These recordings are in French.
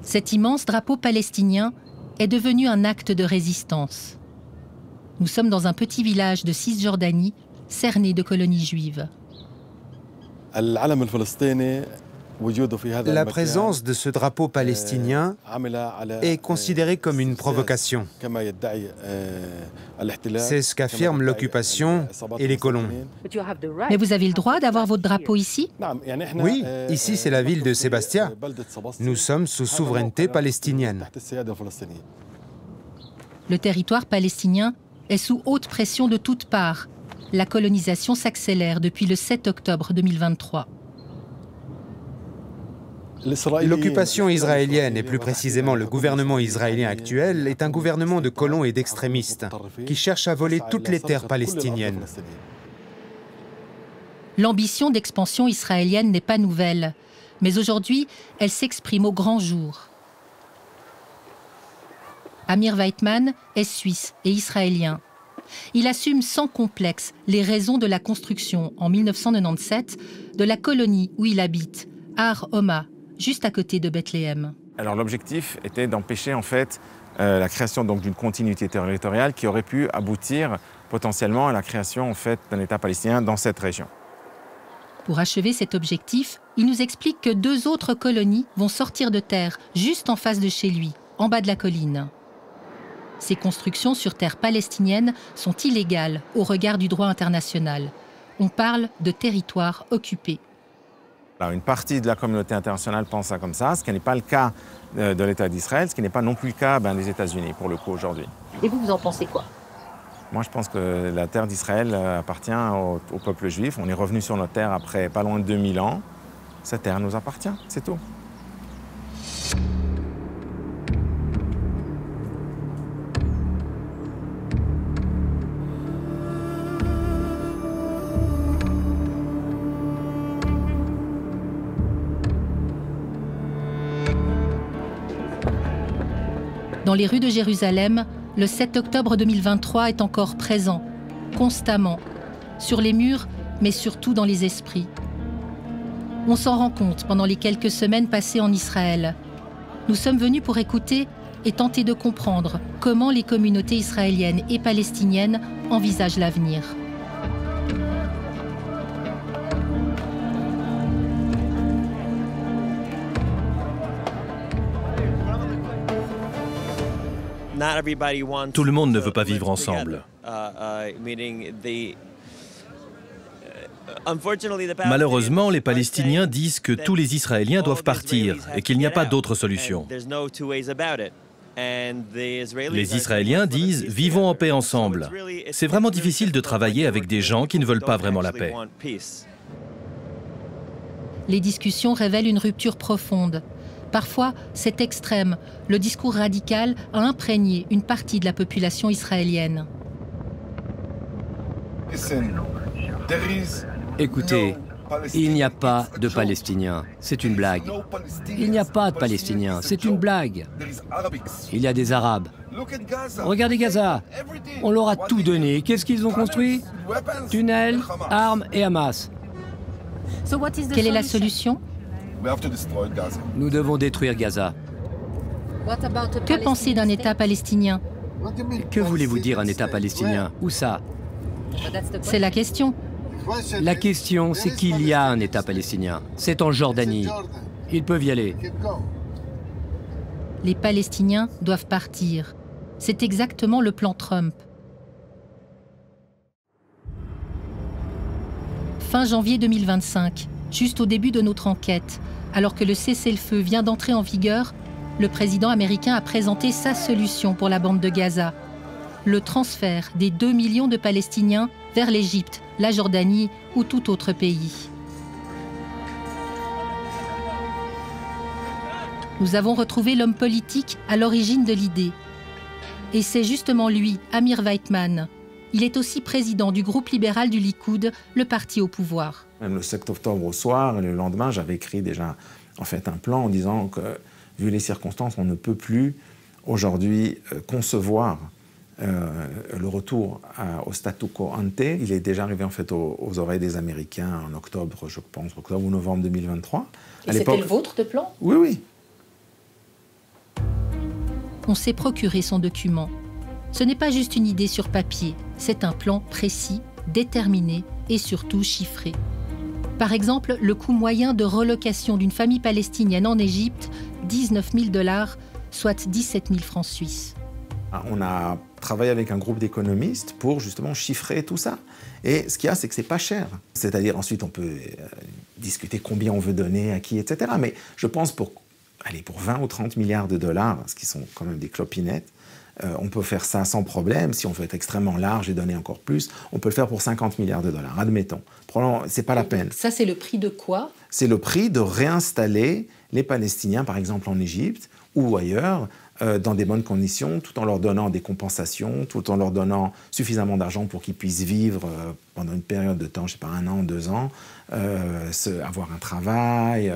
Cet immense drapeau palestinien est devenu un acte de résistance. Nous sommes dans un petit village de Cisjordanie, cerné de colonies juives. La présence de ce drapeau palestinien est considérée comme une provocation. C'est ce qu'affirment l'occupation et les colons. Mais vous avez le droit d'avoir votre drapeau ici? Oui, ici c'est la ville de Sébastia. Nous sommes sous souveraineté palestinienne. Le territoire palestinien est sous haute pression de toutes parts. La colonisation s'accélère depuis le 7 octobre 2023. L'occupation israélienne, et plus précisément le gouvernement israélien actuel, est un gouvernement de colons et d'extrémistes qui cherche à voler toutes les terres palestiniennes. L'ambition d'expansion israélienne n'est pas nouvelle, mais aujourd'hui, elle s'exprime au grand jour. Amir Weitman est suisse et israélien. Il assume sans complexe les raisons de la construction, en 1997, de la colonie où il habite, Har Homa, juste à côté de Bethléem. Alors l'objectif était d'empêcher en fait la création d'une continuité territoriale qui aurait pu aboutir potentiellement à la création en fait d'un État palestinien dans cette région. Pour achever cet objectif, il nous explique que 2 autres colonies vont sortir de terre juste en face de chez lui, en bas de la colline. Ces constructions sur terre palestinienne sont illégales au regard du droit international. On parle de territoire occupé. Alors, une partie de la communauté internationale pense ça comme ça, ce qui n'est pas le cas de l'État d'Israël, ce qui n'est pas non plus le cas des États-Unis pour le coup aujourd'hui. Et vous en pensez quoi? Moi, je pense que la terre d'Israël appartient au peuple juif. On est revenu sur notre terre après pas loin de 2000 ans. Cette terre nous appartient, c'est tout. Dans les rues de Jérusalem, le 7 octobre 2023 est encore présent, constamment, sur les murs, mais surtout dans les esprits. On s'en rend compte pendant les quelques semaines passées en Israël. Nous sommes venus pour écouter et tenter de comprendre comment les communautés israéliennes et palestiniennes envisagent l'avenir. Tout le monde ne veut pas vivre ensemble. Malheureusement, les Palestiniens disent que tous les Israéliens doivent partir et qu'il n'y a pas d'autre solution. Les Israéliens disent « vivons en paix ensemble ». C'est vraiment difficile de travailler avec des gens qui ne veulent pas vraiment la paix. Les discussions révèlent une rupture profonde. Parfois, c'est extrême. Le discours radical a imprégné une partie de la population israélienne. Écoutez, il n'y a pas de Palestiniens. C'est une blague. Il n'y a pas de Palestiniens. C'est une blague. Il y a des Arabes. Regardez Gaza. On leur a tout donné. Qu'est-ce qu'ils ont construit? Tunnels, armes et Hamas. Quelle est la solution? Nous devons détruire Gaza. Que penser d'un État palestinien? Que voulez-vous dire un État palestinien? Où ça? C'est la question. La question, c'est qu'il y a un État palestinien. C'est en Jordanie. Ils peuvent y aller. Les Palestiniens doivent partir. C'est exactement le plan Trump. Fin janvier 2025, juste au début de notre enquête, alors que le cessez-le-feu vient d'entrer en vigueur, le président américain a présenté sa solution pour la bande de Gaza. Le transfert des 2 millions de Palestiniens vers l'Égypte, la Jordanie ou tout autre pays. Nous avons retrouvé l'homme politique à l'origine de l'idée. Et c'est justement lui, Amir Weitman. Il est aussi président du groupe libéral du Likoud, le parti au pouvoir. Même le 7 octobre au soir, et le lendemain, j'avais écrit déjà en fait un plan en disant que, vu les circonstances, on ne peut plus aujourd'hui concevoir le retour au statu quo ante. Il est déjà arrivé en fait aux oreilles des Américains en octobre, je pense, octobre ou novembre 2023. Et c'était le vôtre de plan? Oui, oui. on s'est procuré son document. Ce n'est pas juste une idée sur papier, c'est un plan précis, déterminé et surtout chiffré. Par exemple, le coût moyen de relocation d'une famille palestinienne en Égypte, 19 000 $, soit 17 000 francs suisses. On a travaillé avec un groupe d'économistes pour justement chiffrer tout ça. Et ce qu'il y a, c'est que c'est pas cher. C'est-à-dire, ensuite, on peut discuter combien on veut donner, à qui, etc. Mais je pense pour 20 ou 30 milliards de dollars, ce qui sont quand même des clopinettes, on peut faire ça sans problème. Si on veut être extrêmement large et donner encore plus, on peut le faire pour 50 milliards de dollars, admettons. Probablement, c'est pas la peine. Ça, c'est le prix de quoi? C'est le prix de réinstaller les Palestiniens, par exemple en Égypte ou ailleurs, dans des bonnes conditions, tout en leur donnant des compensations, tout en leur donnant suffisamment d'argent pour qu'ils puissent vivre pendant une période de temps, je ne sais pas, 1 an, 2 ans, avoir un travail,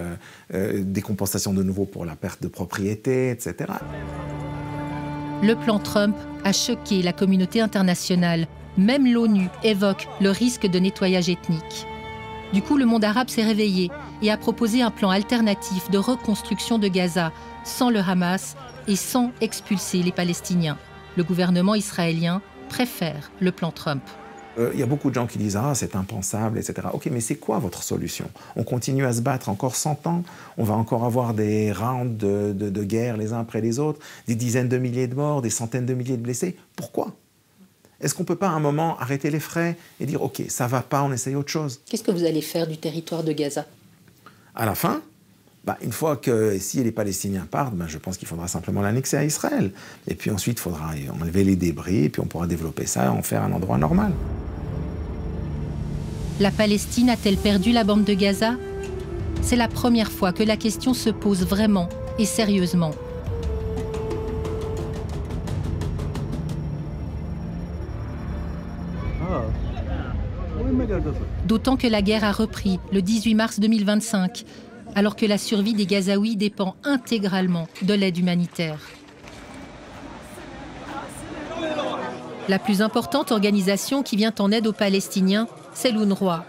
des compensations de nouveau pour la perte de propriété, etc. Le plan Trump a choqué la communauté internationale. Même l'ONU évoque le risque de nettoyage ethnique. Du coup, le monde arabe s'est réveillé et a proposé un plan alternatif de reconstruction de Gaza, sans le Hamas et sans expulser les Palestiniens. Le gouvernement israélien préfère le plan Trump. Il y a beaucoup de gens qui disent « Ah, c'est impensable, etc. » Ok, mais c'est quoi votre solution? On continue à se battre encore 100 ans? On va encore avoir des rounds de guerre les uns après les autres, des dizaines de milliers de morts, des centaines de milliers de blessés? Pourquoi? Est-ce qu'on ne peut pas à un moment arrêter les frais et dire « Ok, ça ne va pas, on essaye autre chose » Qu'est-ce que vous allez faire du territoire de Gaza? À la fin, une fois que si les Palestiniens partent, je pense qu'il faudra simplement l'annexer à Israël. Et puis ensuite, il faudra enlever les débris, et puis on pourra développer ça et en faire un endroit normal. La Palestine a-t-elle perdu la bande de Gaza? C'est la première fois que la question se pose vraiment et sérieusement. D'autant que la guerre a repris le 18 mars 2025, alors que la survie des Gazaouis dépend intégralement de l'aide humanitaire. La plus importante organisation qui vient en aide aux Palestiniens, c'est l'UNRWA.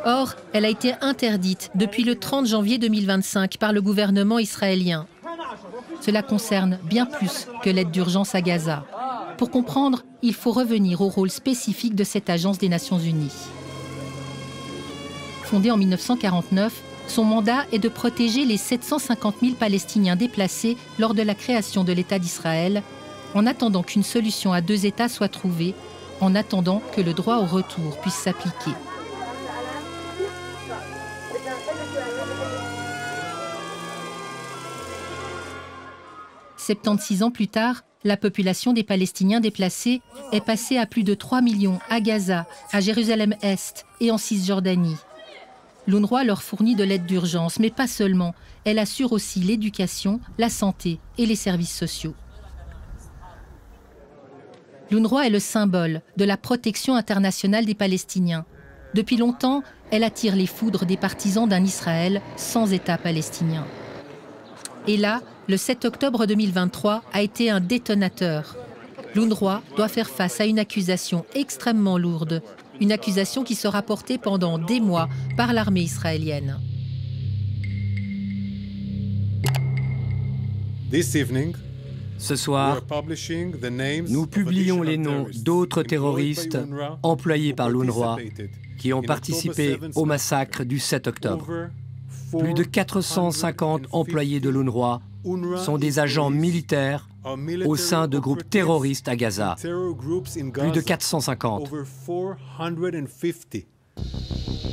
Or, elle a été interdite depuis le 30 janvier 2025 par le gouvernement israélien. Cela concerne bien plus que l'aide d'urgence à Gaza. Pour comprendre, il faut revenir au rôle spécifique de cette agence des Nations Unies. Fondée en 1949, son mandat est de protéger les 750 000 Palestiniens déplacés lors de la création de l'État d'Israël, en attendant qu'une solution à 2 États soit trouvée, en attendant que le droit au retour puisse s'appliquer. « 76 ans plus tard, la population des Palestiniens déplacés est passée à plus de 3 millions à Gaza, à Jérusalem-Est et en Cisjordanie. L'UNRWA leur fournit de l'aide d'urgence, mais pas seulement. Elle assure aussi l'éducation, la santé et les services sociaux. L'UNRWA est le symbole de la protection internationale des Palestiniens. Depuis longtemps, elle attire les foudres des partisans d'un Israël sans État palestinien. Et là, le 7 octobre 2023 a été un détonateur. L'UNRWA doit faire face à une accusation extrêmement lourde, une accusation qui sera portée pendant des mois par l'armée israélienne. Ce soir, nous publions les noms d'autres terroristes employés par l'UNRWA qui ont participé au massacre du 7 octobre. Plus de 450 employés de l'UNRWA sont des agents militaires au sein de groupes terroristes à Gaza. Plus de 450.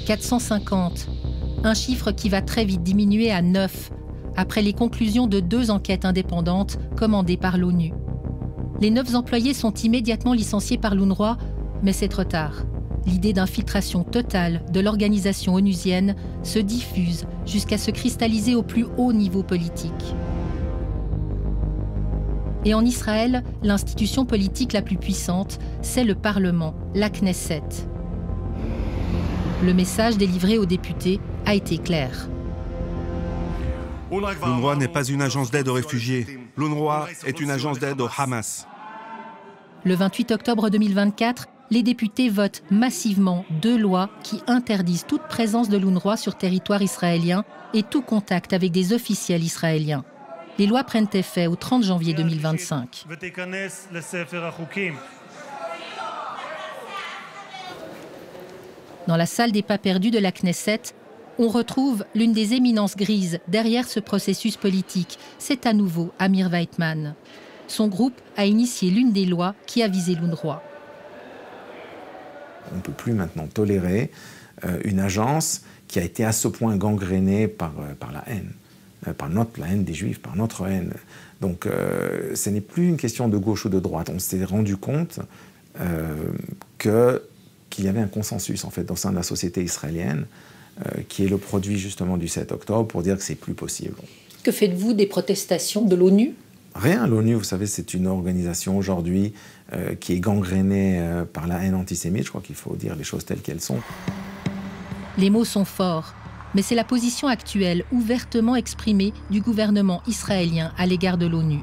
450, un chiffre qui va très vite diminuer à 9, après les conclusions de 2 enquêtes indépendantes commandées par l'ONU. Les 9 employés sont immédiatement licenciés par l'UNRWA, mais c'est trop tard. L'idée d'infiltration totale de l'organisation onusienne se diffuse jusqu'à se cristalliser au plus haut niveau politique. Et en Israël, l'institution politique la plus puissante, c'est le Parlement, la Knesset. Le message délivré aux députés a été clair. L'UNRWA n'est pas une agence d'aide aux réfugiés. L'UNRWA est une agence d'aide au Hamas. Le 28 octobre 2024, les députés votent massivement 2 lois qui interdisent toute présence de l'UNRWA sur territoire israélien et tout contact avec des officiels israéliens. Les lois prennent effet au 30 janvier 2025. Dans la salle des pas perdus de la Knesset, on retrouve l'une des éminences grises derrière ce processus politique. C'est à nouveau Amir Weitman. Son groupe a initié l'une des lois qui a visé l'UNRWA. On ne peut plus maintenant tolérer une agence qui a été à ce point gangrénée par la haine, la haine des Juifs, par notre haine. Donc ce n'est plus une question de gauche ou de droite. On s'est rendu compte qu'il y avait un consensus en fait, au sein de la société israélienne qui est le produit justement du 7 octobre pour dire que c'est plus possible. Que faites-vous des protestations de l'ONU ? Rien. L'ONU, vous savez, c'est une organisation aujourd'hui qui est gangrénée par la haine antisémite. Je crois qu'il faut dire les choses telles qu'elles sont. Les mots sont forts, mais c'est la position actuelle, ouvertement exprimée, du gouvernement israélien à l'égard de l'ONU.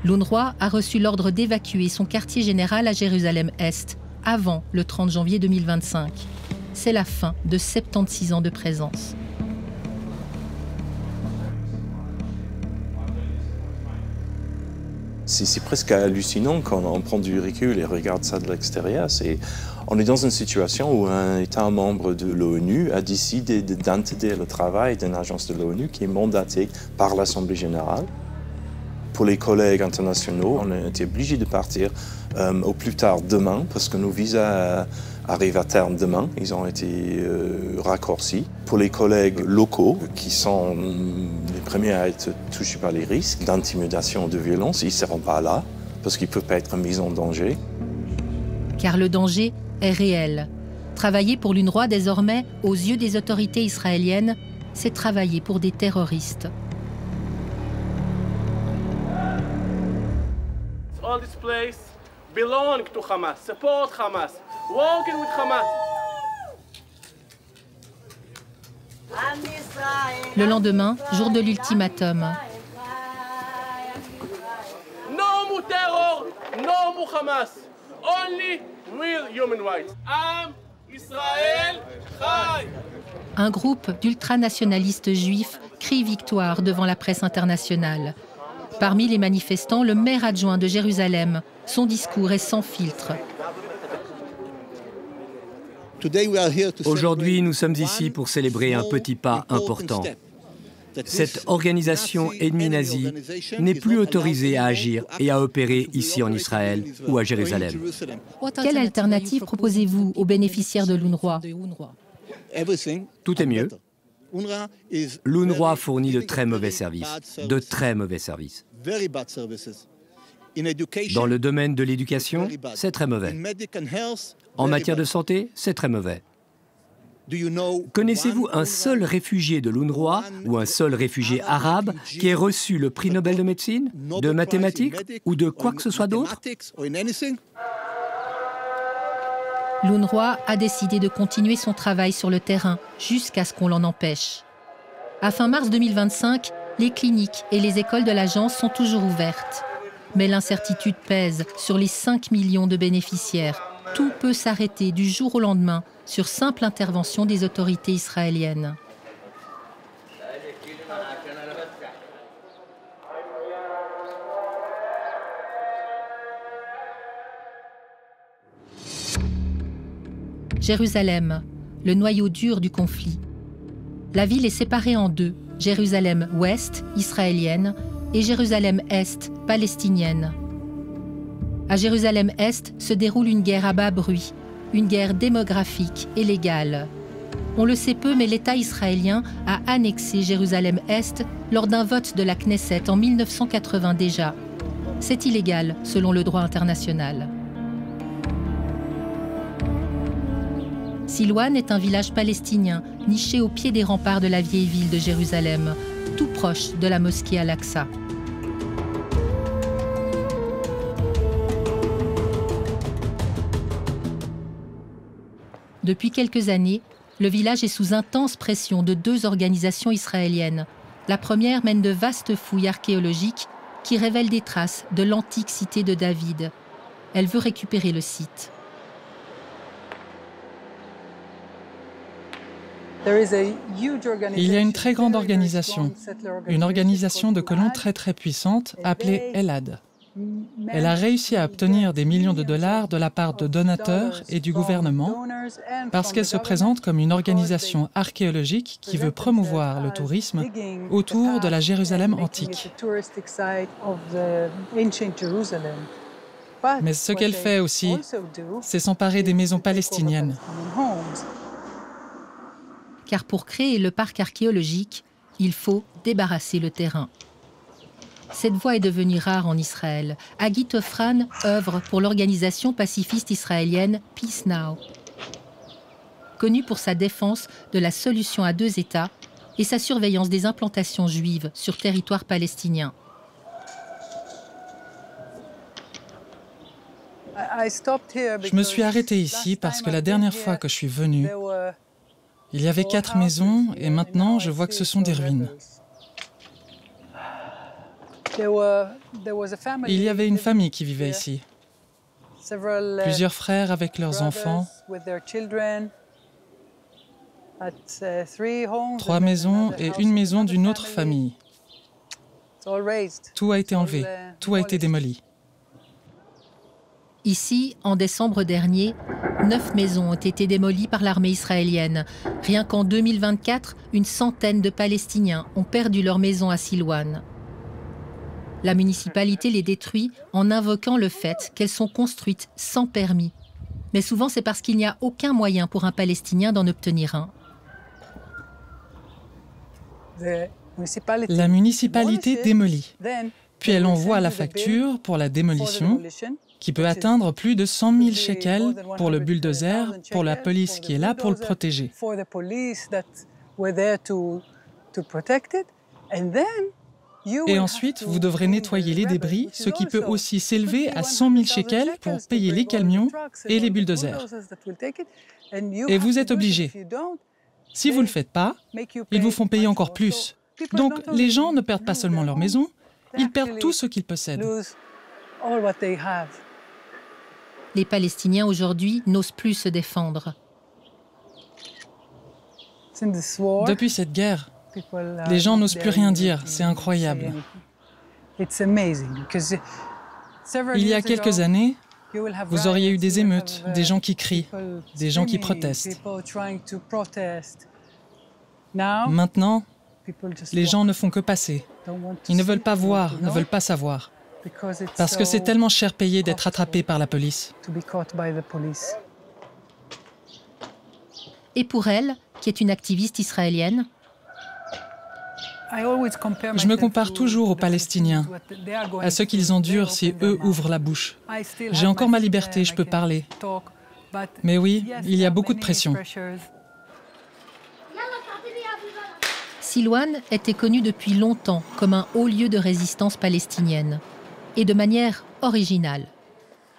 L'UNRWA a reçu l'ordre d'évacuer son quartier général à Jérusalem-Est, avant le 30 janvier 2025. C'est la fin de 76 ans de présence. C'est presque hallucinant quand on prend du recul et regarde ça de l'extérieur. On est dans une situation où un État membre de l'ONU a décidé d'interdire le travail d'une agence de l'ONU qui est mandatée par l'Assemblée générale. Pour les collègues internationaux, on a été obligé de partir au plus tard demain parce que nos visas arrivent à terme demain. Ils ont été raccourcis. Pour les collègues locaux qui sont les premiers à être touchés par les risques d'intimidation, de violence, ils ne seront pas là parce qu'ils ne peuvent pas être mis en danger. Car le danger est réel. Travailler pour l'UNRWA désormais, aux yeux des autorités israéliennes, c'est travailler pour des terroristes. All this place belong to Hamas, support Hamas, working with Hamas. Le lendemain, jour de l'ultimatum. No more terror, no more Hamas, only real human rights. Am Israël Chai. Un groupe d'ultranationalistes juifs crie victoire devant la presse internationale. Parmi les manifestants, le maire adjoint de Jérusalem. Son discours est sans filtre. Aujourd'hui, nous sommes ici pour célébrer un petit pas important. Cette organisation ennemie nazie n'est plus autorisée à agir et à opérer ici en Israël ou à Jérusalem. Quelle alternative proposez-vous aux bénéficiaires de l'UNRWA ? Tout est mieux. L'UNRWA fournit de très mauvais services, de très mauvais services. Dans le domaine de l'éducation, c'est très mauvais. En matière de santé, c'est très mauvais. Connaissez-vous un seul réfugié de l'UNRWA ou un seul réfugié arabe qui ait reçu le prix Nobel de médecine, de mathématiques ou de quoi que ce soit d'autre ? L'UNRWA a décidé de continuer son travail sur le terrain jusqu'à ce qu'on l'en empêche. À fin mars 2025, les cliniques et les écoles de l'agence sont toujours ouvertes. Mais l'incertitude pèse sur les 5 millions de bénéficiaires. Tout peut s'arrêter du jour au lendemain sur simple intervention des autorités israéliennes. Jérusalem, le noyau dur du conflit. La ville est séparée en deux, Jérusalem-Ouest, israélienne, et Jérusalem-Est, palestinienne. À Jérusalem-Est se déroule une guerre à bas bruit, une guerre démographique et légale. On le sait peu, mais l'État israélien a annexé Jérusalem-Est lors d'un vote de la Knesset en 1980 déjà. C'est illégal selon le droit international. Silwan est un village palestinien niché au pied des remparts de la vieille ville de Jérusalem, tout proche de la mosquée Al-Aqsa. Depuis quelques années, le village est sous intense pression de deux organisations israéliennes. La première mène de vastes fouilles archéologiques qui révèlent des traces de l'antique cité de David. Elle veut récupérer le site. Il y a une très grande organisation, une organisation de colons très puissante appelée Elad. Elle a réussi à obtenir des millions de dollars de la part de donateurs et du gouvernement parce qu'elle se présente comme une organisation archéologique qui veut promouvoir le tourisme autour de la Jérusalem antique. Mais ce qu'elle fait aussi, c'est s'emparer des maisons palestiniennes. Car pour créer le parc archéologique, il faut débarrasser le terrain. Cette voie est devenue rare en Israël. Hagit Ofran œuvre pour l'organisation pacifiste israélienne Peace Now, connue pour sa défense de la solution à deux États et sa surveillance des implantations juives sur territoire palestinien. Je me suis arrêté ici parce que la dernière fois que je suis venu, il y avait 4 maisons et maintenant je vois que ce sont des ruines. Il y avait une famille qui vivait ici. Plusieurs frères avec leurs enfants. 3 maisons et une maison d'une autre famille. Tout a été enlevé, tout a été démoli. Ici, en décembre dernier, 9 maisons ont été démolies par l'armée israélienne. Rien qu'en 2024, une centaine de Palestiniens ont perdu leur maison à Silouane. La municipalité les détruit en invoquant le fait qu'elles sont construites sans permis. Mais souvent, c'est parce qu'il n'y a aucun moyen pour un Palestinien d'en obtenir un. La municipalité démolit. Puis elle envoie la facture pour la démolition, qui peut atteindre plus de 100 000 shekels pour le bulldozer, pour la police qui est là pour le protéger. Et ensuite, vous devrez nettoyer les débris, ce qui peut aussi s'élever à 100 000 shekels pour payer les camions et les bulldozers. Et vous êtes obligé. Si vous ne le faites pas, ils vous font payer encore plus. Donc, les gens ne perdent pas seulement leur maison, ils perdent tout ce qu'ils possèdent. Les Palestiniens aujourd'hui n'osent plus se défendre. Depuis cette guerre, les gens n'osent plus rien dire, c'est incroyable. Il y a quelques années, vous auriez eu des émeutes, des gens qui crient, des gens qui protestent. Maintenant, les gens ne font que passer. Ils ne veulent pas voir, ne veulent pas savoir. Parce que c'est tellement cher payé d'être attrapé par la police. Et pour elle, qui est une activiste israélienne, je me compare toujours aux Palestiniens, à ce qu'ils endurent si eux ouvrent la bouche. J'ai encore ma liberté, je peux parler. Mais oui, il y a beaucoup de pression. Silouane était connue depuis longtemps comme un haut lieu de résistance palestinienne, et de manière originale.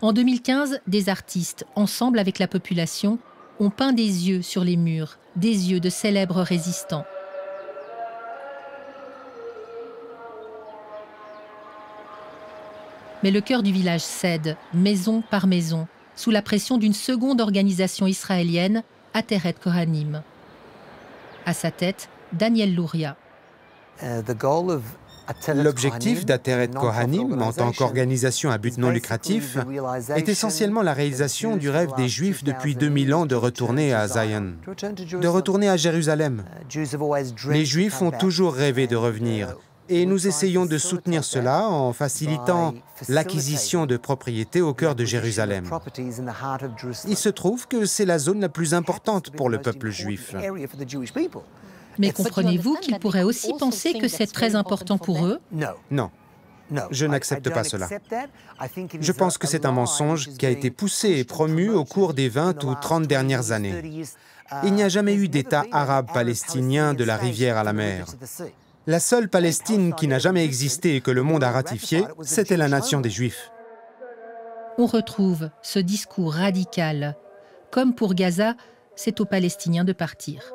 En 2015, des artistes, ensemble avec la population, ont peint des yeux sur les murs, des yeux de célèbres résistants. Mais le cœur du village cède, maison par maison, sous la pression d'une seconde organisation israélienne, Ateret Kohanim. À sa tête, Daniel Louria. L'objectif d'Ateret Kohanim, en tant qu'organisation à but non lucratif, est essentiellement la réalisation du rêve des Juifs depuis 2000 ans de retourner à Zion, de retourner à Jérusalem. Les Juifs ont toujours rêvé de revenir, et nous essayons de soutenir cela en facilitant l'acquisition de propriétés au cœur de Jérusalem. Il se trouve que c'est la zone la plus importante pour le peuple juif. Mais comprenez-vous qu'ils pourraient aussi penser que c'est très important pour eux? Non. Je n'accepte pas cela. Je pense que c'est un mensonge qui a été poussé et promu au cours des 20 ou 30 dernières années. Il n'y a jamais eu d'État arabe palestinien de la rivière à la mer. La seule Palestine qui n'a jamais existé et que le monde a ratifiée, c'était la nation des Juifs. On retrouve ce discours radical. Comme pour Gaza, c'est aux Palestiniens de partir.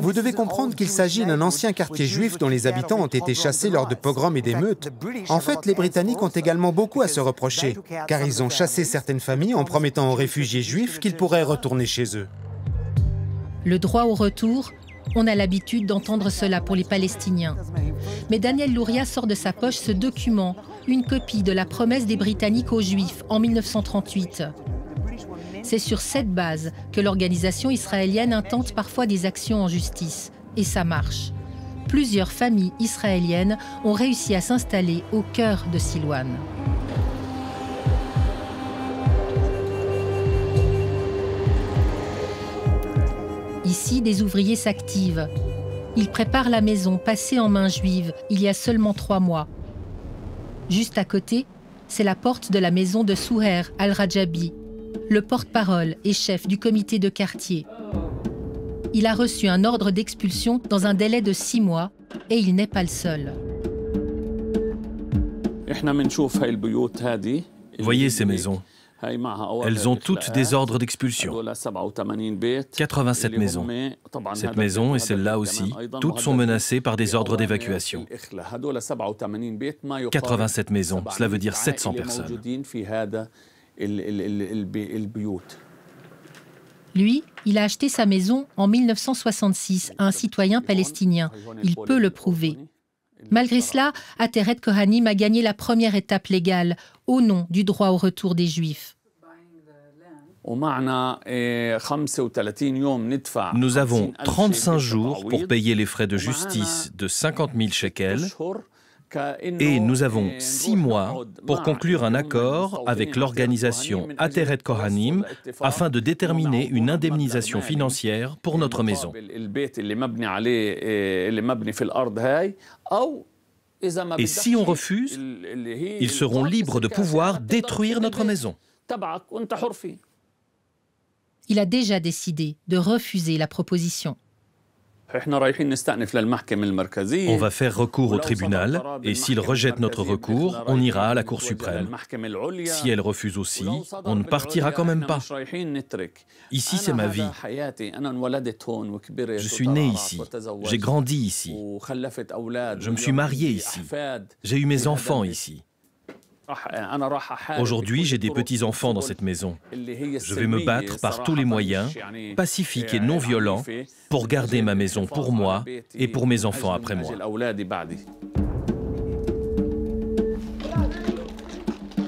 Vous devez comprendre qu'il s'agit d'un ancien quartier juif dont les habitants ont été chassés lors de pogroms et d'émeutes. En fait, les Britanniques ont également beaucoup à se reprocher, car ils ont chassé certaines familles en promettant aux réfugiés juifs qu'ils pourraient retourner chez eux. Le droit au retour, on a l'habitude d'entendre cela pour les Palestiniens. Mais Daniel Louria sort de sa poche ce document, une copie de la promesse des Britanniques aux Juifs en 1938. C'est sur cette base que l'organisation israélienne intente parfois des actions en justice. Et ça marche. Plusieurs familles israéliennes ont réussi à s'installer au cœur de Silouan. Ici, des ouvriers s'activent. Ils préparent la maison passée en main juive il y a seulement 3 mois. Juste à côté, c'est la porte de la maison de Souher Al-Rajabi, le porte-parole et chef du comité de quartier. Il a reçu un ordre d'expulsion dans un délai de 6 mois et il n'est pas le seul. Voyez ces maisons. Elles ont toutes des ordres d'expulsion. 87 maisons. Cette maison et celle-là aussi, toutes sont menacées par des ordres d'évacuation. 87 maisons, cela veut dire 700 personnes. Lui, il a acheté sa maison en 1966 à un citoyen palestinien. Il peut le prouver. Malgré cela, Ateret Kohanim a gagné la première étape légale au nom du droit au retour des Juifs. Nous avons 35 jours pour payer les frais de justice de 50 000 shekels et nous avons 6 mois pour conclure un accord avec l'organisation Ateret Kohanim afin de déterminer une indemnisation financière pour notre maison. Et si on refuse, ils seront libres de pouvoir détruire notre maison. Il a déjà décidé de refuser la proposition. On va faire recours au tribunal et s'il rejette notre recours, on ira à la Cour suprême. Si elle refuse aussi, on ne partira quand même pas. Ici, c'est ma vie. Je suis né ici. J'ai grandi ici. Je me suis marié ici. J'ai eu mes enfants ici. Aujourd'hui, j'ai des petits-enfants dans cette maison. Je vais me battre par tous les moyens, pacifiques et non violents, pour garder ma maison pour moi et pour mes enfants après moi.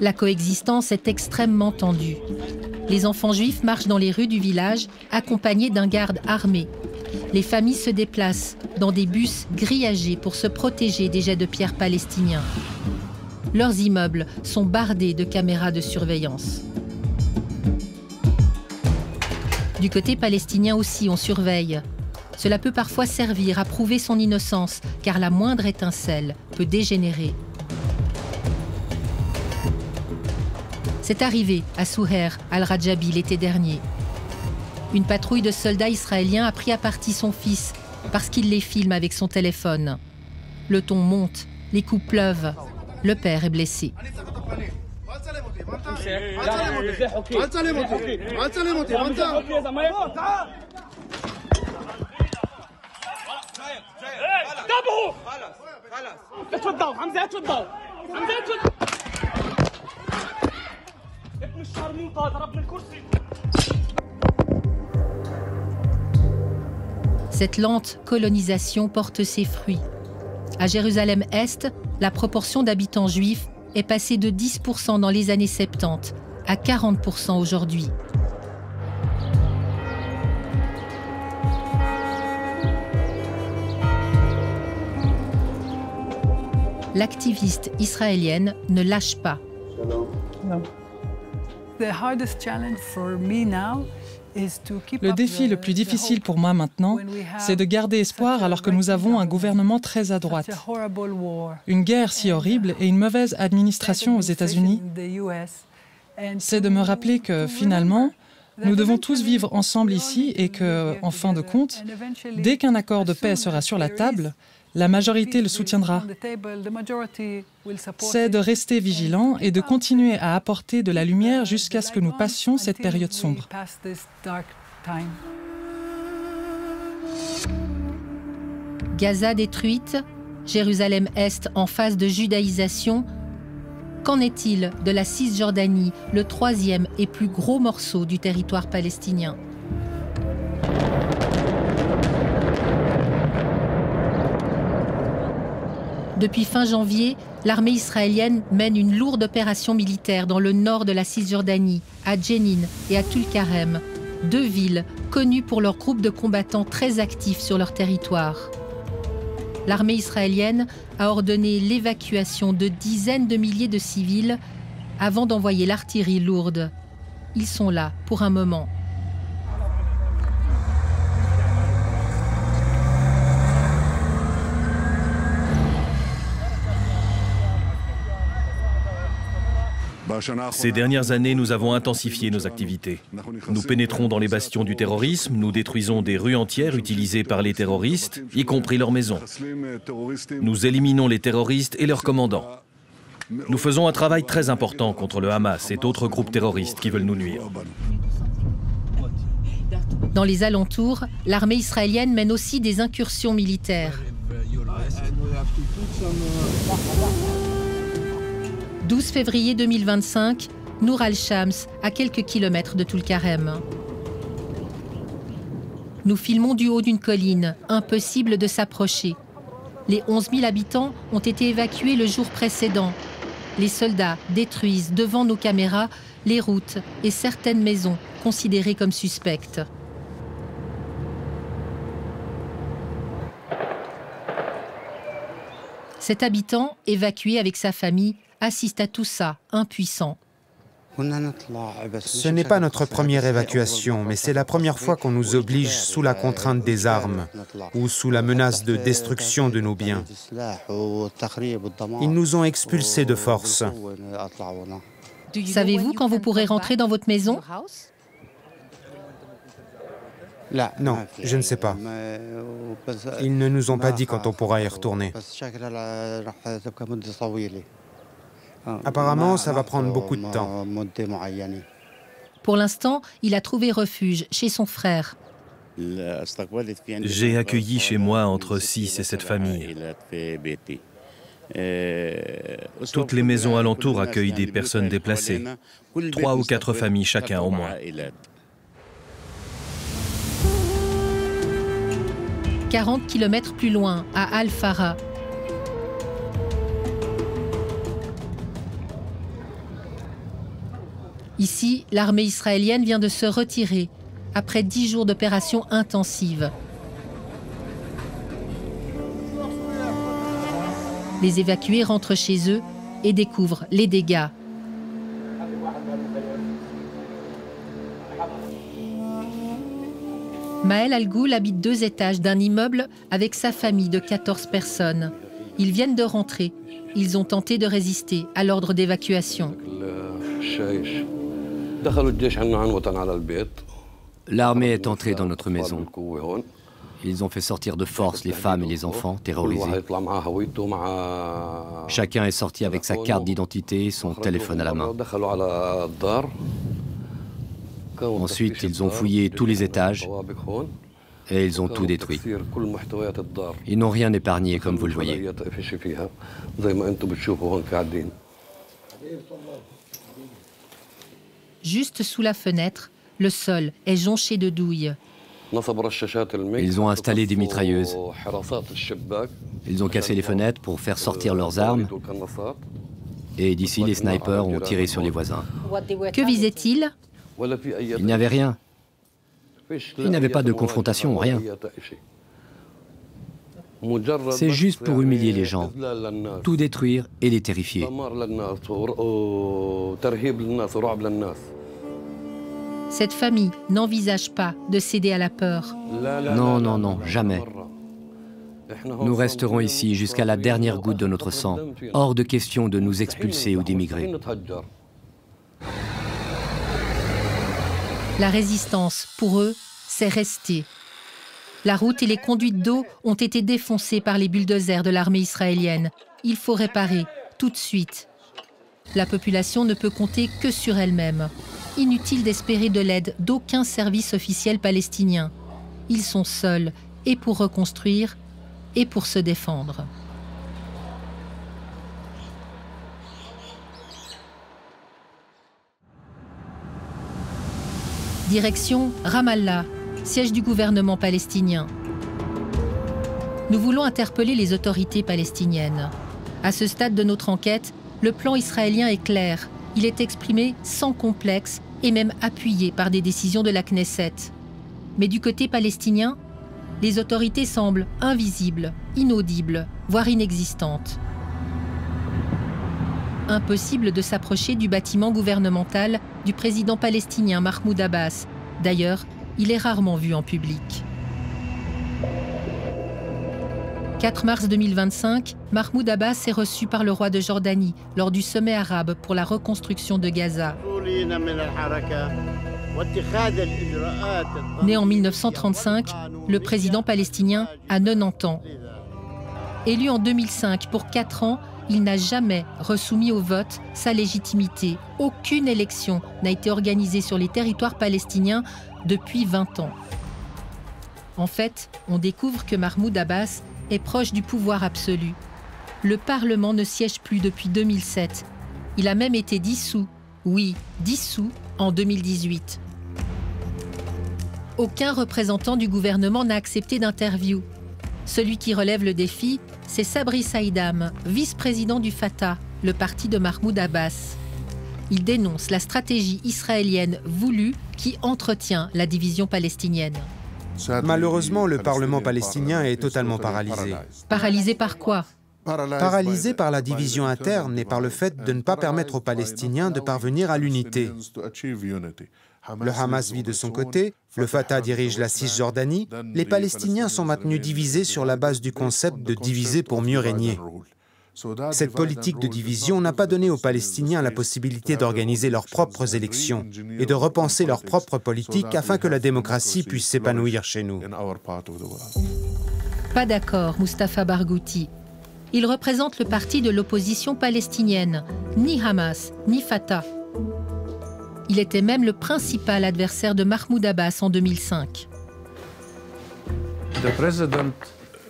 La coexistence est extrêmement tendue. Les enfants juifs marchent dans les rues du village, accompagnés d'un garde armé. Les familles se déplacent dans des bus grillagés pour se protéger des jets de pierre palestiniens. Leurs immeubles sont bardés de caméras de surveillance. Du côté palestinien aussi, on surveille. Cela peut parfois servir à prouver son innocence, car la moindre étincelle peut dégénérer. C'est arrivé à Souher Al-Rajabi l'été dernier. Une patrouille de soldats israéliens a pris à partie son fils parce qu'il les filme avec son téléphone. Le ton monte, les coups pleuvent. Le père est blessé. Cette lente colonisation porte ses fruits. À Jérusalem-Est, la proportion d'habitants juifs est passée de 10% dans les années 70 à 40% aujourd'hui. L'activiste israélienne ne lâche pas. Le défi le plus difficile pour moi maintenant, c'est de garder espoir alors que nous avons un gouvernement très à droite. Une guerre si horrible et une mauvaise administration aux États-Unis. C'est de me rappeler que finalement, nous devons tous vivre ensemble ici et que, en fin de compte, dès qu'un accord de paix sera sur la table, la majorité le soutiendra. C'est de rester vigilant et de continuer à apporter de la lumière jusqu'à ce que nous passions cette période sombre. Gaza détruite, Jérusalem-Est en phase de judaïsation. Qu'en est-il de la Cisjordanie, le troisième et plus gros morceau du territoire palestinien? Depuis fin janvier, l'armée israélienne mène une lourde opération militaire dans le nord de la Cisjordanie, à Jenin et à Tulkarem, deux villes connues pour leurs groupes de combattants très actifs sur leur territoire. L'armée israélienne a ordonné l'évacuation de dizaines de milliers de civils avant d'envoyer l'artillerie lourde. Ils sont là pour un moment. Ces dernières années, nous avons intensifié nos activités. Nous pénétrons dans les bastions du terrorisme, nous détruisons des rues entières utilisées par les terroristes, y compris leurs maisons. Nous éliminons les terroristes et leurs commandants. Nous faisons un travail très important contre le Hamas et d'autres groupes terroristes qui veulent nous nuire. Dans les alentours, l'armée israélienne mène aussi des incursions militaires. 12 février 2025, Nour al-Shams, à quelques kilomètres de Tulkarem. Nous filmons du haut d'une colline, impossible de s'approcher. Les 11 000 habitants ont été évacués le jour précédent. Les soldats détruisent devant nos caméras les routes et certaines maisons considérées comme suspectes. Cet habitant, évacué avec sa famille, assiste à tout ça, impuissant. Ce n'est pas notre première évacuation, mais c'est la première fois qu'on nous oblige sous la contrainte des armes ou sous la menace de destruction de nos biens. Ils nous ont expulsés de force. Savez-vous quand vous pourrez rentrer dans votre maison? Non, je ne sais pas. Ils ne nous ont pas dit quand on pourra y retourner. Apparemment, ça va prendre beaucoup de temps. Pour l'instant, il a trouvé refuge chez son frère. J'ai accueilli chez moi entre 6 et 7 familles. Toutes les maisons alentours accueillent des personnes déplacées. 3 ou 4 familles chacun au moins. 40 km plus loin, à Al-Farah. Ici, l'armée israélienne vient de se retirer après 10 jours d'opération intensive. Les évacués rentrent chez eux et découvrent les dégâts. Maël Al-Ghoul habite 2 étages d'un immeuble avec sa famille de 14 personnes. Ils viennent de rentrer. Ils ont tenté de résister à l'ordre d'évacuation. L'armée est entrée dans notre maison. Ils ont fait sortir de force les femmes et les enfants terrorisés. Chacun est sorti avec sa carte d'identité et son téléphone à la main. Ensuite, ils ont fouillé tous les étages et ils ont tout détruit. Ils n'ont rien épargné, comme vous le voyez. Juste sous la fenêtre, le sol est jonché de douilles. Ils ont installé des mitrailleuses. Ils ont cassé les fenêtres pour faire sortir leurs armes. Et d'ici, les snipers ont tiré sur les voisins. Que visaient-ils? Il n'y avait rien. Il n'y avait pas de confrontation, rien. C'est juste pour humilier les gens, tout détruire et les terrifier. Cette famille n'envisage pas de céder à la peur. Non, non, non, jamais. Nous resterons ici jusqu'à la dernière goutte de notre sang. Hors de question de nous expulser ou d'émigrer. La résistance, pour eux, c'est rester. La route et les conduites d'eau ont été défoncées par les bulldozers de l'armée israélienne. Il faut réparer, tout de suite. La population ne peut compter que sur elle-même. Inutile d'espérer de l'aide d'aucun service officiel palestinien. Ils sont seuls et pour reconstruire, et pour se défendre. Direction Ramallah, siège du gouvernement palestinien. Nous voulons interpeller les autorités palestiniennes. À ce stade de notre enquête, le plan israélien est clair. Il est exprimé sans complexe et même appuyé par des décisions de la Knesset. Mais du côté palestinien, les autorités semblent invisibles, inaudibles, voire inexistantes. Impossible de s'approcher du bâtiment gouvernemental du président palestinien Mahmoud Abbas. D'ailleurs, il est rarement vu en public. 4 mars 2025, Mahmoud Abbas est reçu par le roi de Jordanie lors du sommet arabe pour la reconstruction de Gaza. Né en 1935, le président palestinien a 90 ans. Élu en 2005 pour 4 ans, il n'a jamais resoumis au vote sa légitimité. Aucune élection n'a été organisée sur les territoires palestiniens depuis 20 ans. En fait, on découvre que Mahmoud Abbas est proche du pouvoir absolu. Le Parlement ne siège plus depuis 2007. Il a même été dissous, oui, dissous en 2018. Aucun représentant du gouvernement n'a accepté d'interview. Celui qui relève le défi, c'est Sabri Saïdam, vice-président du Fatah, le parti de Mahmoud Abbas. Il dénonce la stratégie israélienne voulue qui entretient la division palestinienne. Malheureusement, le Parlement palestinien est totalement paralysé. Paralysé par quoi? Paralysé par la division interne et par le fait de ne pas permettre aux Palestiniens de parvenir à l'unité. Le Hamas vit de son côté, le Fatah dirige la Cisjordanie, les Palestiniens sont maintenus divisés sur la base du concept de diviser pour mieux régner. Cette politique de division n'a pas donné aux Palestiniens la possibilité d'organiser leurs propres élections et de repenser leur propre politique afin que la démocratie puisse s'épanouir chez nous. Pas d'accord, Mustapha Barghouti. Il représente le parti de l'opposition palestinienne, ni Hamas, ni Fatah. Il était même le principal adversaire de Mahmoud Abbas en 2005.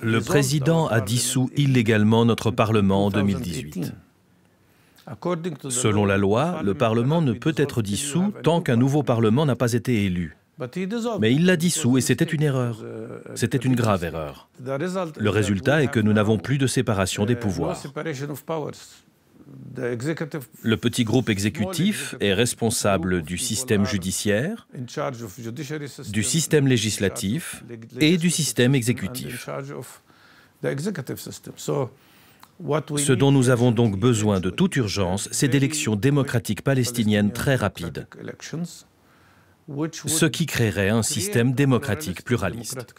Le président a dissous illégalement notre Parlement en 2018. Selon la loi, le Parlement ne peut être dissous tant qu'un nouveau Parlement n'a pas été élu. Mais il l'a dissous et c'était une erreur. C'était une grave erreur. Le résultat est que nous n'avons plus de séparation des pouvoirs. Le petit groupe exécutif est responsable du système judiciaire, du système législatif et du système exécutif. Ce dont nous avons donc besoin de toute urgence, c'est d'élections démocratiques palestiniennes très rapides, ce qui créerait un système démocratique pluraliste.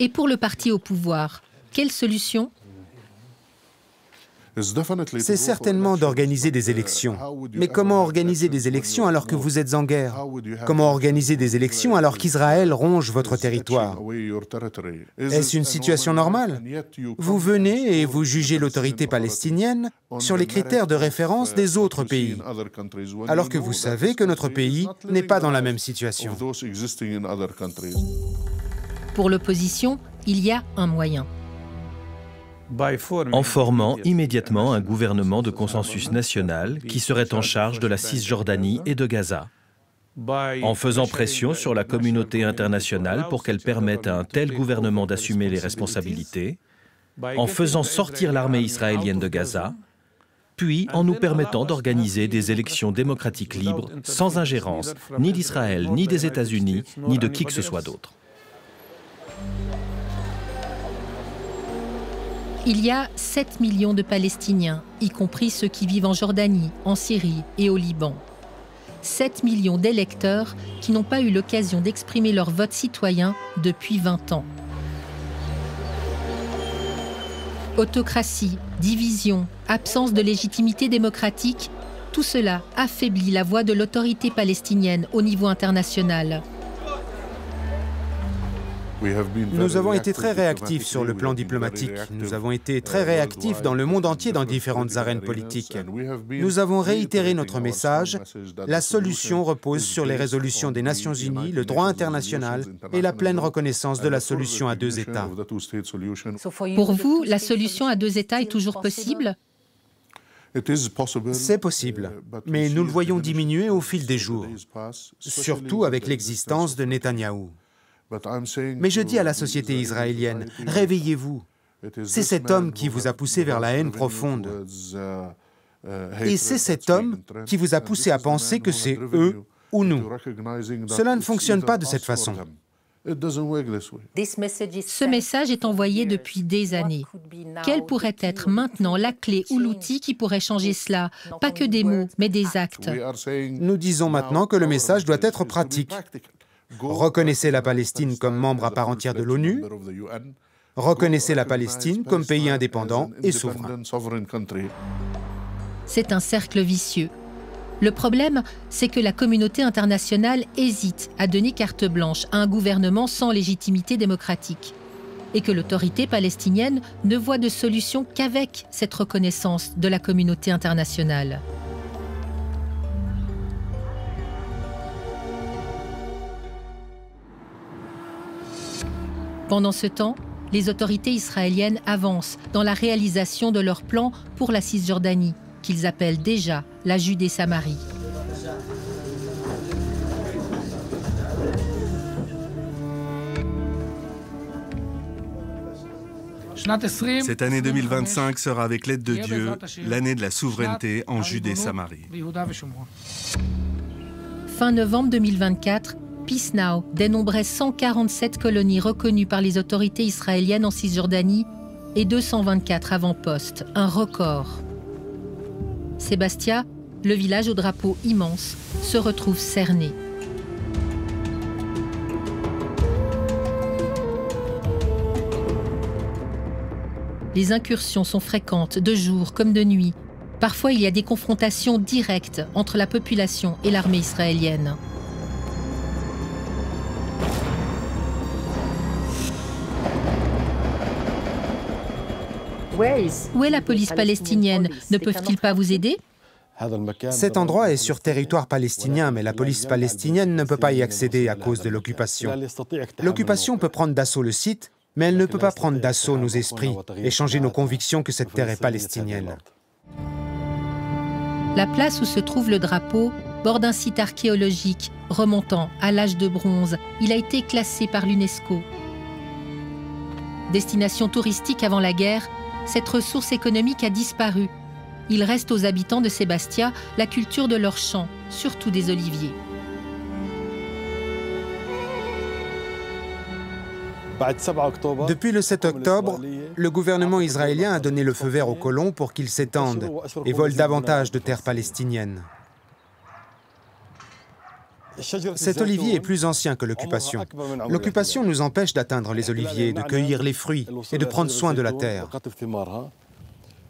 Et pour le parti au pouvoir, quelle solution ? C'est certainement d'organiser des élections. Mais comment organiser des élections alors que vous êtes en guerre? Comment organiser des élections alors qu'Israël ronge votre territoire? Est-ce une situation normale? Vous venez et vous jugez l'autorité palestinienne sur les critères de référence des autres pays, alors que vous savez que notre pays n'est pas dans la même situation. Pour l'opposition, il y a un moyen. En formant immédiatement un gouvernement de consensus national qui serait en charge de la Cisjordanie et de Gaza, en faisant pression sur la communauté internationale pour qu'elle permette à un tel gouvernement d'assumer les responsabilités, en faisant sortir l'armée israélienne de Gaza, puis en nous permettant d'organiser des élections démocratiques libres sans ingérence ni d'Israël, ni des États-Unis, ni de qui que ce soit d'autre. Il y a 7 millions de Palestiniens, y compris ceux qui vivent en Jordanie, en Syrie et au Liban. 7 millions d'électeurs qui n'ont pas eu l'occasion d'exprimer leur vote citoyen depuis 20 ans. Autocratie, division, absence de légitimité démocratique, tout cela affaiblit la voix de l'autorité palestinienne au niveau international. Nous avons été très réactifs sur le plan diplomatique. Nous avons été très réactifs dans le monde entier dans différentes arènes politiques. Nous avons réitéré notre message. La solution repose sur les résolutions des Nations Unies, le droit international et la pleine reconnaissance de la solution à 2 États. Pour vous, la solution à 2 États est toujours possible? C'est possible, mais nous le voyons diminuer au fil des jours, surtout avec l'existence de Netanyahou. Mais je dis à la société israélienne, réveillez-vous. C'est cet homme qui vous a poussé vers la haine profonde. Et c'est cet homme qui vous a poussé à penser que c'est eux ou nous. Cela ne fonctionne pas de cette façon. Ce message est envoyé depuis des années. Quelle pourrait être maintenant la clé ou l'outil qui pourrait changer cela? Pas que des mots, mais des actes. Nous disons maintenant que le message doit être pratique. Reconnaissez la Palestine comme membre à part entière de l'ONU. Reconnaissez la Palestine comme pays indépendant et souverain. C'est un cercle vicieux. Le problème, c'est que la communauté internationale hésite à donner carte blanche à un gouvernement sans légitimité démocratique et que l'autorité palestinienne ne voit de solution qu'avec cette reconnaissance de la communauté internationale. Pendant ce temps, les autorités israéliennes avancent dans la réalisation de leur plan pour la Cisjordanie, qu'ils appellent déjà la Judée-Samarie. Cette année 2025 sera, avec l'aide de Dieu, l'année de la souveraineté en Judée-Samarie. Fin novembre 2024, Peace Now dénombrait 147 colonies reconnues par les autorités israéliennes en Cisjordanie et 224 avant-postes, un record. Sébastia, le village au drapeau immense, se retrouve cerné. Les incursions sont fréquentes, de jour comme de nuit. Parfois, il y a des confrontations directes entre la population et l'armée israélienne. Où est la police palestinienne? Ne peuvent-ils pas vous aider? Cet endroit est sur territoire palestinien, mais la police palestinienne ne peut pas y accéder à cause de l'occupation. L'occupation peut prendre d'assaut le site, mais elle ne peut pas prendre d'assaut nos esprits et changer nos convictions que cette terre est palestinienne. La place où se trouve le drapeau borde un site archéologique remontant à l'âge de bronze. Il a été classé par l'UNESCO. Destination touristique avant la guerre, cette ressource économique a disparu. Il reste aux habitants de Sébastia la culture de leurs champs, surtout des oliviers. Depuis le 7 octobre, le gouvernement israélien a donné le feu vert aux colons pour qu'ils s'étendent et volent davantage de terres palestiniennes. Cet olivier est plus ancien que l'occupation. L'occupation nous empêche d'atteindre les oliviers, de cueillir les fruits et de prendre soin de la terre.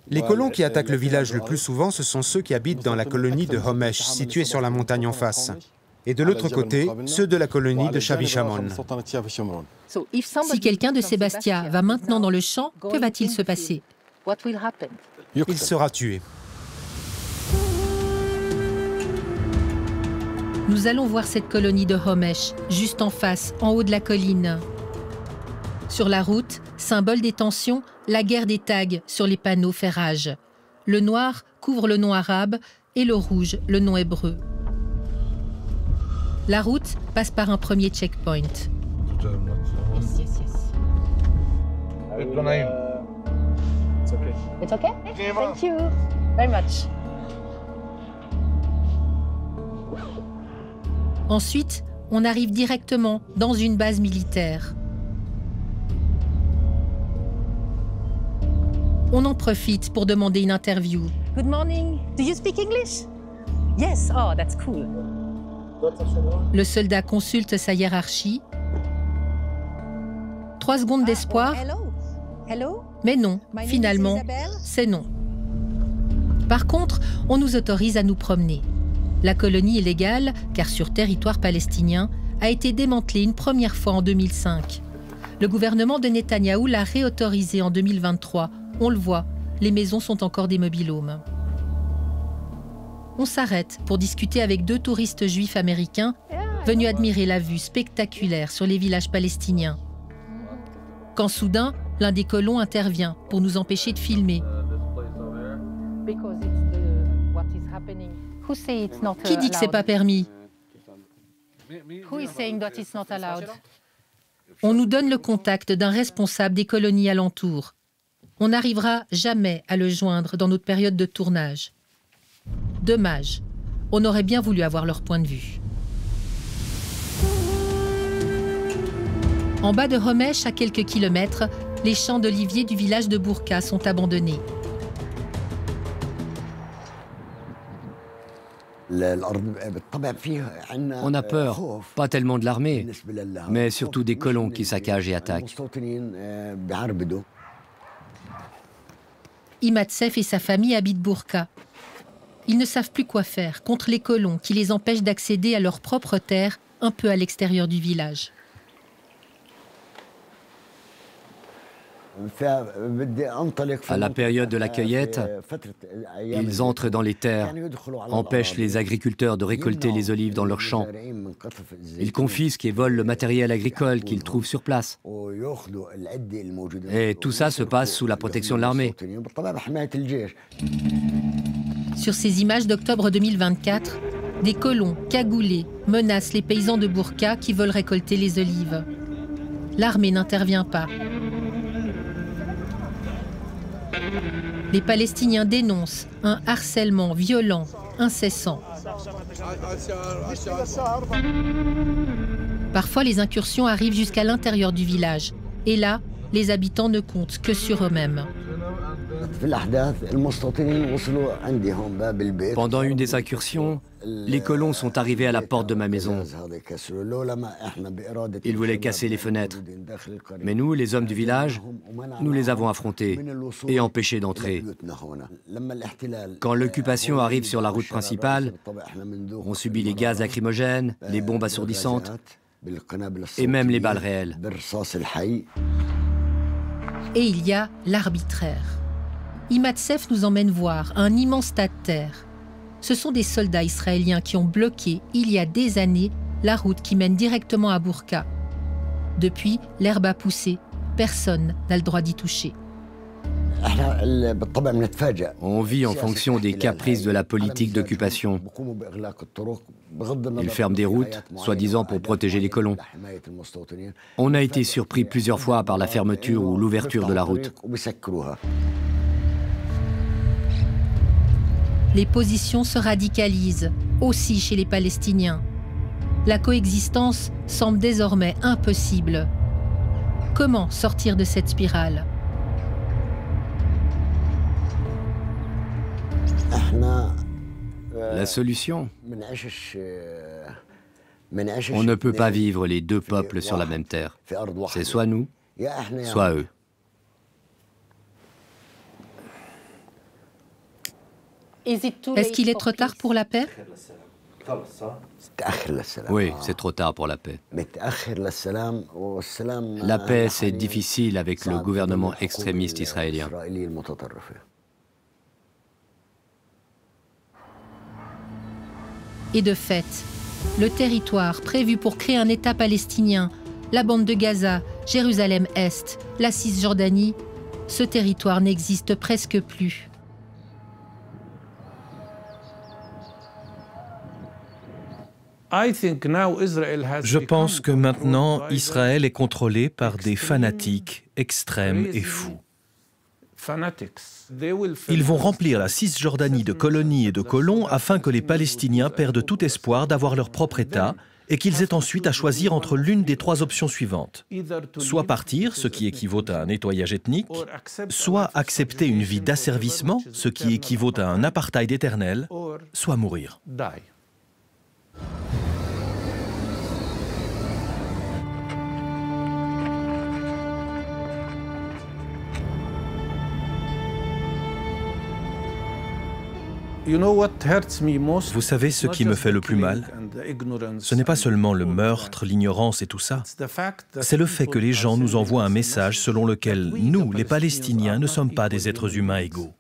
Les colons qui attaquent le village le plus souvent, ce sont ceux qui habitent dans la colonie de Homesh, située sur la montagne en face. Et de l'autre côté, ceux de la colonie de Shavi Shamon. Si quelqu'un de Sébastia va maintenant dans le champ, que va-t-il se passer? Il sera tué. Nous allons voir cette colonie de Homesh, juste en face, en haut de la colline. Sur la route, symbole des tensions, la guerre des tags sur les panneaux fait rage. Le noir couvre le nom arabe et le rouge le nom hébreu. La route passe par un premier checkpoint. It's okay? Thank you very much. Ensuite, on arrive directement dans une base militaire. On en profite pour demander une interview. Good morning. Do you speak English? Yes. Oh, that's cool. Le soldat consulte sa hiérarchie. 3 secondes d'espoir. Hello? Mais non, finalement, c'est non. Par contre, on nous autorise à nous promener. La colonie est légale, car sur territoire palestinien, a été démantelée une première fois en 2005. Le gouvernement de Netanyahou l'a réautorisé en 2023. On le voit, les maisons sont encore des mobil-homes. On s'arrête pour discuter avec 2 touristes juifs américains venus admirer la vue spectaculaire sur les villages palestiniens. Quand soudain, l'un des colons intervient pour nous empêcher de filmer. Qui dit que c'est pas permis? On nous donne le contact d'un responsable des colonies alentours. On n'arrivera jamais à le joindre dans notre période de tournage. Dommage, on aurait bien voulu avoir leur point de vue. En bas de Homesh, à quelques kilomètres, les champs d'oliviers du village de Bourka sont abandonnés. On a peur, pas tellement de l'armée, mais surtout des colons qui saccagent et attaquent. Imatsef et sa famille habitent Bourka. Ils ne savent plus quoi faire contre les colons qui les empêchent d'accéder à leur propre terre un peu à l'extérieur du village. À la période de la cueillette, ils entrent dans les terres, empêchent les agriculteurs de récolter les olives dans leurs champs. Ils confisquent et volent le matériel agricole qu'ils trouvent sur place. Et tout ça se passe sous la protection de l'armée. Sur ces images d'octobre 2024, des colons cagoulés menacent les paysans de Bourka qui veulent récolter les olives. L'armée n'intervient pas. Les Palestiniens dénoncent un harcèlement violent, incessant. Parfois, les incursions arrivent jusqu'à l'intérieur du village. Et là, les habitants ne comptent que sur eux-mêmes. Pendant une des incursions, les colons sont arrivés à la porte de ma maison. Ils voulaient casser les fenêtres. Mais nous, les hommes du village, nous les avons affrontés et empêchés d'entrer. Quand l'occupation arrive sur la route principale, on subit les gaz lacrymogènes, les bombes assourdissantes et même les balles réelles. Et il y a l'arbitraire. Imatsef nous emmène voir un immense tas de terre. Ce sont des soldats israéliens qui ont bloqué, il y a des années, la route qui mène directement à Bourka. Depuis, l'herbe a poussé. Personne n'a le droit d'y toucher. On vit en fonction des caprices de la politique d'occupation. Ils ferment des routes, soi-disant pour protéger les colons. On a été surpris plusieurs fois par la fermeture ou l'ouverture de la route. Les positions se radicalisent, aussi chez les Palestiniens. La coexistence semble désormais impossible. Comment sortir de cette spirale ? La solution ? On ne peut pas vivre les 2 peuples sur la même terre. C'est soit nous, soit eux. Est-ce qu'il est trop tard pour la paix ? Oui, c'est trop tard pour la paix. La paix, c'est difficile avec le gouvernement extrémiste israélien. Et de fait, le territoire prévu pour créer un État palestinien, la bande de Gaza, Jérusalem-Est, la Cisjordanie, ce territoire n'existe presque plus. Je pense que maintenant, Israël est contrôlé par des fanatiques extrêmes et fous. Ils vont remplir la Cisjordanie de colonies et de colons afin que les Palestiniens perdent tout espoir d'avoir leur propre État et qu'ils aient ensuite à choisir entre l'une des 3 options suivantes. Soit partir, ce qui équivaut à un nettoyage ethnique, soit accepter une vie d'asservissement, ce qui équivaut à un apartheid éternel, soit mourir. Vous savez ce qui me fait le plus mal? Ce n'est pas seulement le meurtre, l'ignorance et tout ça. C'est le fait que les gens nous envoient un message selon lequel nous, les Palestiniens, ne sommes pas des êtres humains égaux.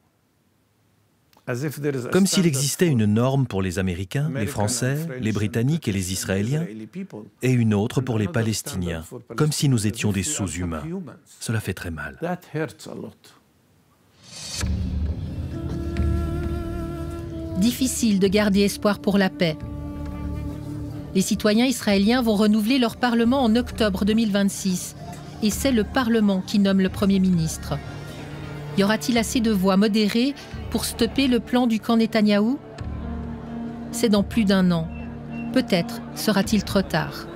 Comme s'il existait une norme pour les Américains, les Français, les Britanniques et les Israéliens, et une autre pour les Palestiniens, comme si nous étions des sous-humains. Cela fait très mal. Difficile de garder espoir pour la paix. Les citoyens israéliens vont renouveler leur Parlement en octobre 2026. Et c'est le Parlement qui nomme le Premier ministre. Y aura-t-il assez de voix modérées pour stopper le plan du camp Netanyahou? C'est dans plus d'1 an. Peut-être sera-t-il trop tard.